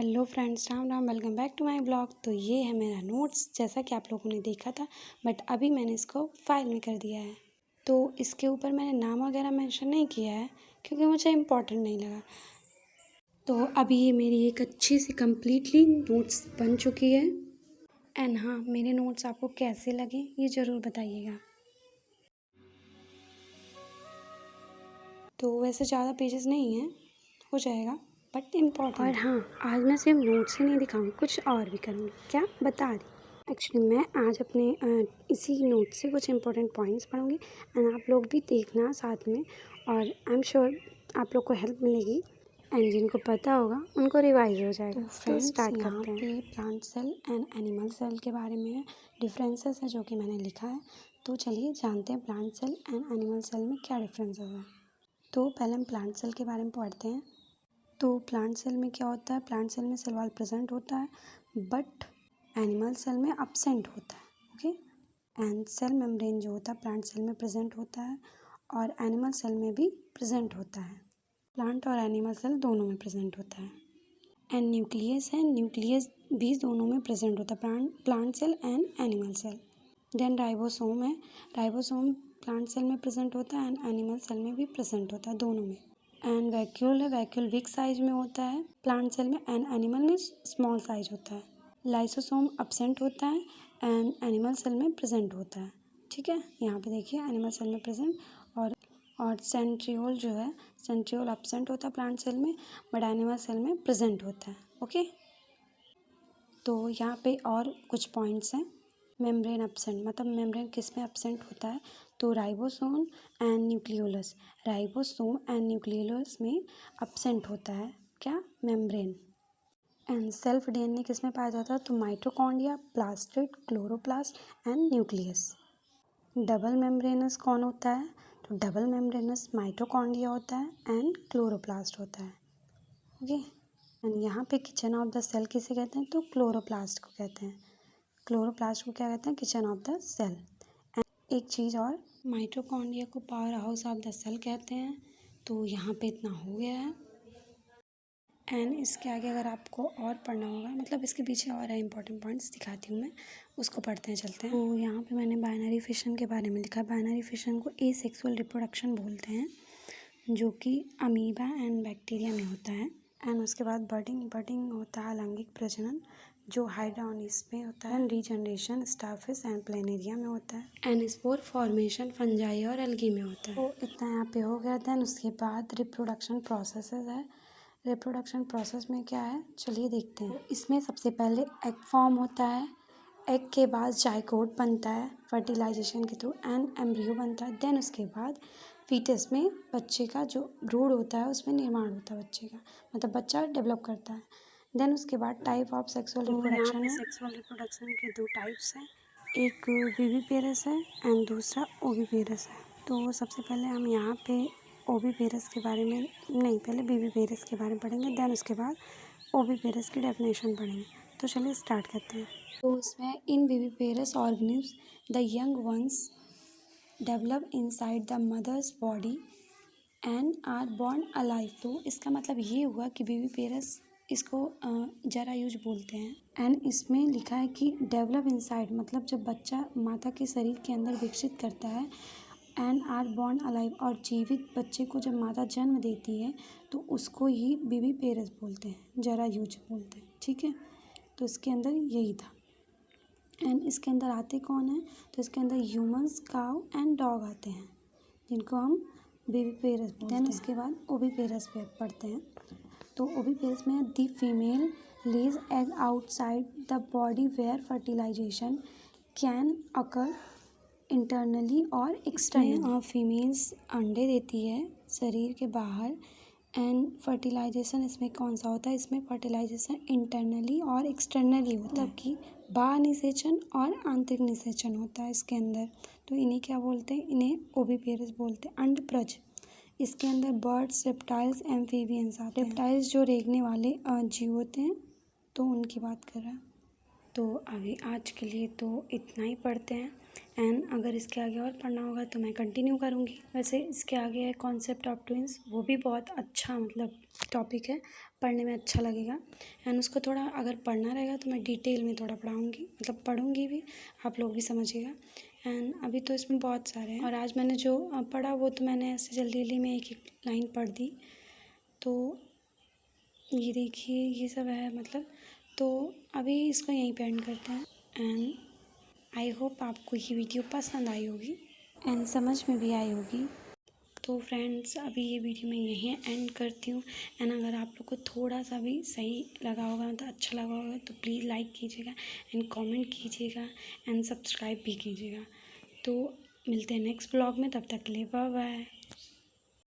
Hello friends, Ram Ram. Welcome back to my blog. तो ये है मेरा नोट्स, जैसा कि आप लोगों ने देखा था, बट अभी मैंने इसको फाइल में कर दिया है। तो इसके ऊपर मैंने नाम वगैरह मेंशन नहीं किया है क्योंकि मुझे इम्पोर्टेंट नहीं लगा। तो अभी ये मेरी एक अच्छी सी कम्प्लीटली नोट्स बन चुकी है। एंड हाँ, मेरे नोट्स आपको कैसे लगे ये ज़रूर बताइएगा। तो वैसे ज़्यादा पेजेस नहीं हैं, हो जाएगा, बट इम्पॉर्टेंट। और हाँ, आज मैं सिर्फ नोट्स ही नहीं दिखाऊंगी, कुछ और भी करूँगी। क्या बता रही। एक्चुअली मैं आज अपने इसी नोट से कुछ इंपॉर्टेंट पॉइंट्स पढ़ूंगी एंड आप लोग भी देखना साथ में। और आई एम श्योर आप लोग को हेल्प मिलेगी एंड जिनको पता होगा उनको रिवाइज हो जाएगा। तो फ्रेंड्स, स्टार्ट करते हैं। Plant cell and animal cell के बारे में डिफरेंसेस है जो कि मैंने लिखा है। तो चलिए जानते हैं plant cell and animal cell में क्या डिफरेंसेस है। तो पहले हम प्लांट सेल के बारे में पढ़ते हैं। तो प्लांट सेल में क्या होता है, प्लांट सेल में सेल वॉल प्रेजेंट होता है बट एनिमल सेल में अब्सेंट होता है। ओके। एंड सेल मेम्ब्रेन जो होता है प्लांट सेल में प्रेजेंट होता है और एनिमल सेल में भी प्रेजेंट होता है। प्लांट और एनिमल सेल दोनों में प्रेजेंट होता है। एंड न्यूक्लियस है, न्यूक्लियस भी दोनों में प्रेजेंट होता है, plant cell and animal cell. Then ribosome है, राइबोसोम प्लांट सेल में प्रेजेंट होता है एंड एनिमल सेल में भी प्रेजेंट होता है, दोनों में। एंड वैक्यूल है, वैक्यूल बिग साइज में होता है प्लांट सेल में एंड एनिमल में स्मॉल साइज होता है। लाइसोसोम अब्सेंट होता है एंड एनिमल सेल में प्रेजेंट होता है। ठीक है, यहाँ पे देखिए एनिमल सेल में प्रेजेंट। और सेंट्रियोल जो है, सेंट्रियोल अब्सेंट होता है प्लांट सेल में बट एनिमल सेल में प्रेजेंट होता है। ओके। तो यहाँ पे और कुछ पॉइंट्स हैं। मेम्ब्रेन अब्सेंट मतलब मेम्ब्रेन किस में अब्सेंट होता है, तो ribosome and nucleolus, ribosome and nucleolus में अब्सेंट होता है क्या, मेम्ब्रेन। एंड सेल्फ डीएनए किस में पाया जाता है, तो mitochondria, plastid, chloroplast and nucleus. Double membranous कौन होता है, तो डबल मेम्ब्रेनस माइटोकॉन्ड्रिया होता है एंड क्लोरोप्लास्ट होता है। ओके। एंड यहाँ पे किचन ऑफ द सेल किसे कहते हैं, तो क्लोरोप्लास्ट को कहते हैं। क्लोरोप्लास्ट को क्या कहते हैं, kitchen of the cell. And एक चीज़ और, माइटोकॉन्ड्रिया को powerhouse of the cell कहते हैं। तो यहाँ पे इतना हो गया है। एंड इसके आगे अगर आपको और पढ़ना होगा, मतलब इसके पीछे और है इंपॉर्टेंट पॉइंट्स, दिखाती हूँ मैं, उसको पढ़ते हैं चलते हैं। तो यहाँ पे मैंने बाइनरी फिशन के बारे में लिखा। बाइनरी फिशन को एसेक्सुअल रिप्रोडक्शन बोलते हैं, जो कि अमीबा एंड बैक्टीरिया में होता है। एंड उसके बाद बर्डिंग होता है अलैंगिक प्रजनन, जो हाइड्रोनिस में होता है। And regeneration starfish and planaria में होता है। एंड स्पोर फॉर्मेशन फंजाई और एल्गी में होता है। तो इतना यहाँ पे हो गया। देन उसके बाद रिप्रोडक्शन प्रोसेसेस है। रिप्रोडक्शन प्रोसेस में क्या है, चलिए देखते हैं। इसमें सबसे पहले एग फॉर्म होता है, एग के बाद जाइगोट बनता है फर्टिलाइजेशन के थ्रू एंड एम्ब्रियो बनता है। देन उसके बाद फीटस में बच्चे का जो ब्रूड होता है उसमें निर्माण होता है बच्चे का, मतलब बच्चा डेवलप करता है। देन उसके बाद टाइप ऑफ सेक्सुअल रिप्रोडक्शन है। सेक्सुअल रिप्रोडक्शन के दो टाइप्स हैं, एक विविपेरस है एंड दूसरा ओविपेरस है। तो सबसे पहले हम यहाँ पे ओविपेरस के बारे में नहीं, पहले विविपेरस के बारे में पढ़ेंगे, देन उसके बाद ओविपेरस की डेफिनेशन पढ़ेंगे। तो चलिए स्टार्ट करते हैं। तो उसमें in viviparous organisms the young ones develop inside the mother's body and are born alive. तो इसका मतलब ये हुआ कि विविपेरस, इसको जरायुज बोलते हैं। एंड इसमें लिखा है कि डेवलप इनसाइड मतलब जब बच्चा माता के शरीर के अंदर विकसित करता है, एंड आर बॉर्न अलाइव और जीवित बच्चे को जब माता जन्म देती है तो उसको ही विविपेरस बोलते हैं, जरायुज बोलते हैं। ठीक है, तो इसके अंदर यही था। एंड इसके अंदर आते कौन है, तो इसके अंदर ह्यूमंस, काउ एंड डॉग आते हैं, जिनको हम विविपेरस बोलते हैं। उसके बाद ओविपेरस पे पढ़ते हैं। तो ओविपेरस में the female lays egg outside the body where fertilisation can occur internally और एक्सटर्नली। फीमेल्स अंडे देती है शरीर के बाहर एंड फर्टिलाइजेशन इसमें कौन सा होता है, इसमें फर्टिलाइजेशन इंटरनली और एक्सटर्नली होता है, कि बाह्य निषेचन और आंतरिक निषेचन होता है इसके अंदर। तो इन्हें क्या बोलते हैं, इन्हें ओविपेरस बोलते हैं। अंडप्रज, इसके अंदर बर्ड्स, रेप्टाइल्स, एम्फीबियंस आते हैं। रेप्टाइल्स जो रेंगने वाले जीव होते हैं, तो उनकी बात कर रहा है। तो अभी आज के लिए तो इतना ही पढ़ते हैं, एंड अगर इसके आगे और पढ़ना होगा तो मैं कंटिन्यू करूँगी। वैसे इसके आगे है कॉन्सेप्ट ऑफ ट्विंस, वो भी बहुत अच्छा मतलब टॉपिक है, पढ़ने में अच्छा लगेगा। एंड उसको थोड़ा अगर पढ़ना रहेगा तो मैं डिटेल में थोड़ा पढ़ाऊँगी, मतलब पढ़ूँगी भी, आप लोग भी समझिएगा। एंड अभी तो इसमें बहुत सारे हैं, और आज मैंने जो पढ़ा वो तो मैंने ऐसे जल्दी जल्दी में एक एक लाइन पढ़ दी। तो ये देखिए ये सब है मतलब। तो अभी इसको यहीं पे एंड करते हैं, एंड आई होप आपको ये वीडियो पसंद आई होगी एंड समझ में भी आई होगी। तो फ्रेंड्स अभी ये वीडियो मैं यहीं एंड करती हूँ। एंड अगर आप लोग को थोड़ा सा भी सही लगा होगा तो अच्छा लगा होगा तो प्लीज़ लाइक कीजिएगा एंड कमेंट कीजिएगा एंड सब्सक्राइब भी कीजिएगा। तो मिलते हैं नेक्स्ट ब्लॉग में, तब तक के लिए बाय बाय।